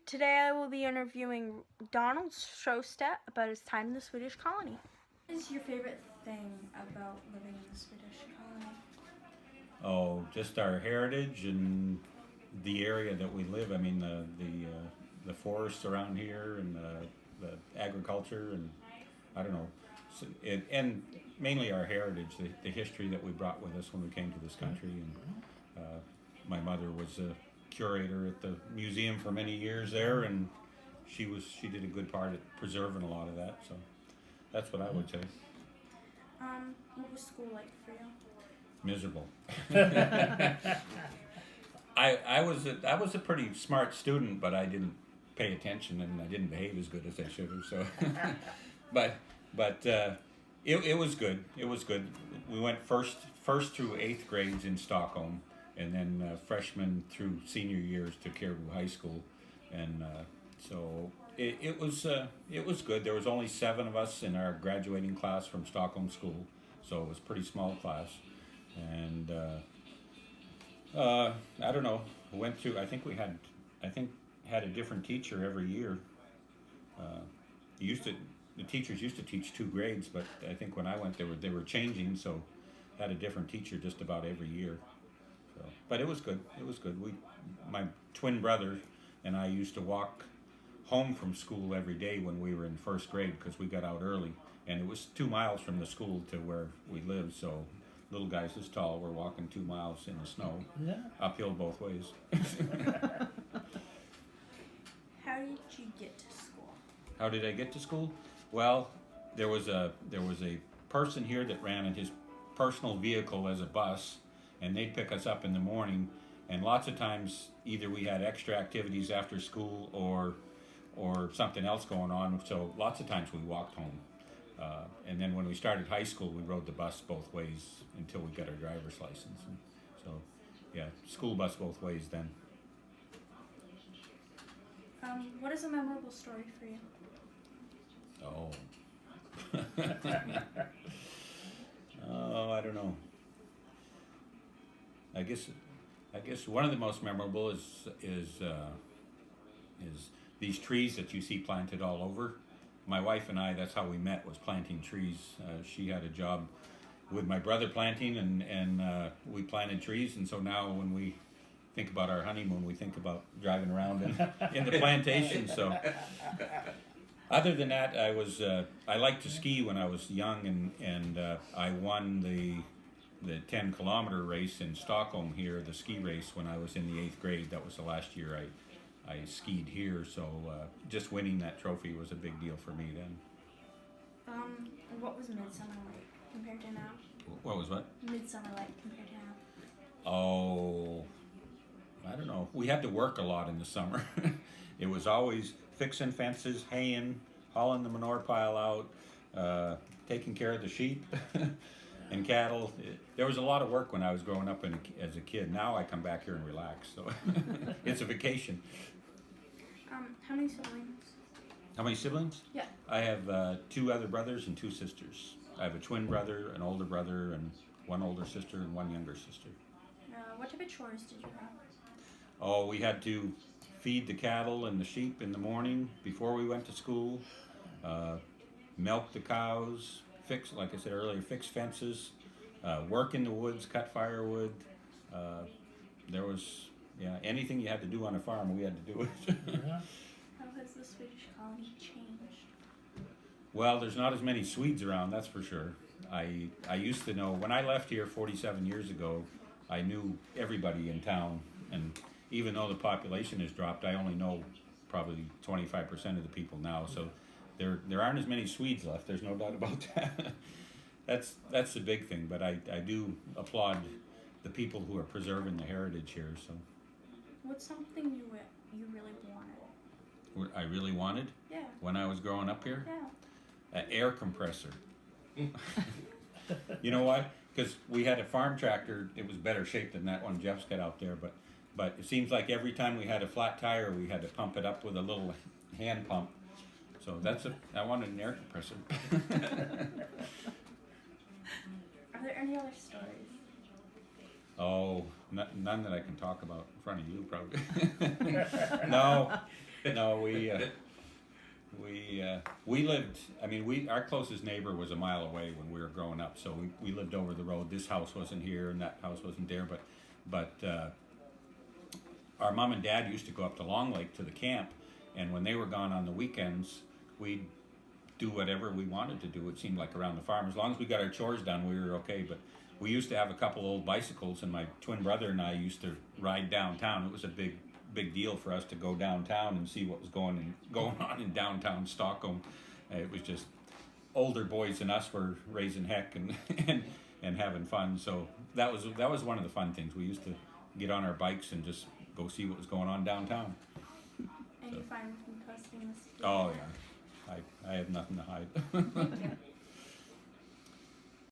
Today I will be interviewing Donald Sjostedt about his time in the Swedish colony. What is your favorite thing about living in the Swedish colony? Oh, just our heritage and the area that we live. I mean, the forests around here and the agriculture and I don't know, and mainly our heritage, the history that we brought with us when we came to this country. And uh, my mother was a curator at the museum for many years there, and she did a good part at preserving a lot of that. So that's what I would say. What was school like for you? Miserable. I was a pretty smart student, but I didn't pay attention and I didn't behave as good as I should have. So, but it was good. It was good. We went first through eighth grades in Stockholm, and then freshman through senior years to Caribou High School, and so it was good. There was only 7 of us in our graduating class from Stockholm School, so it was a pretty small class, and. I don't know. Went through. I think had a different teacher every year. Uh, used to the teachers used to teach 2 grades, but I think when I went, they were changing, so had a different teacher just about every year. So, but it was good. It was good. My twin brother, and I used to walk home from school every day when we were in first grade because we got out early, and it was 2 miles from the school to where we lived. So little guys this tall were walking 2 miles in the snow, uphill both ways. How did you get to school? How did I get to school? Well, there was a person here that ran in his personal vehicle as a bus, and they'd pick us up in the morning. And lots of times, either we had extra activities after school or something else going on. So lots of times we walked home. And then when we started high school, we rode the bus both ways until we got our driver's license. And so, yeah, school bus both ways then. What is a memorable story for you? Oh. Oh, I don't know. I guess one of the most memorable is these trees that you see planted all over. My wife and I, that's how we met, was planting trees. She had a job with my brother planting, and we planted trees. And so now when we think about our honeymoon, we think about driving around in the plantation. So other than that, I liked to ski when I was young, and I won the 10-kilometer race in Stockholm here, the ski race, when I was in the 8th grade. That was the last year I skied here, so just winning that trophy was a big deal for me then. What was midsummer like compared to now? What was what? Midsummer like compared to now? Oh, I don't know. We had to work a lot in the summer. It was always fixing fences, haying, hauling the manure pile out, taking care of the sheep and cattle. There was a lot of work when I was growing up as a kid. Now I come back here and relax, so it's a vacation. How many siblings? How many siblings? Yeah. I have 2 other brothers and 2 sisters. I have a twin brother, an older brother, and 1 older sister and 1 younger sister. What type of chores did you have? Oh, we had to feed the cattle and the sheep in the morning before we went to school, milk the cows, like I said earlier, fix fences, work in the woods, cut firewood. There was, anything you had to do on a farm, we had to do it. How has the Swedish colony changed? Well, there's not as many Swedes around, that's for sure. I used to know, when I left here 47 years ago, I knew everybody in town, and even though the population has dropped, I only know probably 25% of the people now, so there aren't as many Swedes left, there's no doubt about that. That's the big thing, but I do applaud the people who are preserving the heritage here. So, what's something you really wanted? I really wanted? Yeah. When I was growing up here? Yeah. An air compressor. You know why? Because we had a farm tractor. It was better shape than that one Jeff's got out there, but it seems like every time we had a flat tire, we had to pump it up with a little hand pump. So I wanted an air compressor. Are there any other stories? Oh, none that I can talk about in front of you, probably. No, No, we lived. I mean, our closest neighbor was a mile away when we were growing up. So we lived over the road. This house wasn't here, and that house wasn't there. But our mom and dad used to go up to Long Lake to the camp, and when they were gone on the weekends, we'd do whatever we wanted to do. It seemed like around the farm, as long as we got our chores done, we were okay. But we used to have a couple old bicycles, and my twin brother and I used to ride downtown. It was a big deal for us to go downtown and see what was going on in downtown Stockholm. It was just older boys than us were raising heck and and having fun. So that was one of the fun things. We used to get on our bikes and just go see what was going on downtown. And you find me posting this? Oh yeah, I have nothing to hide.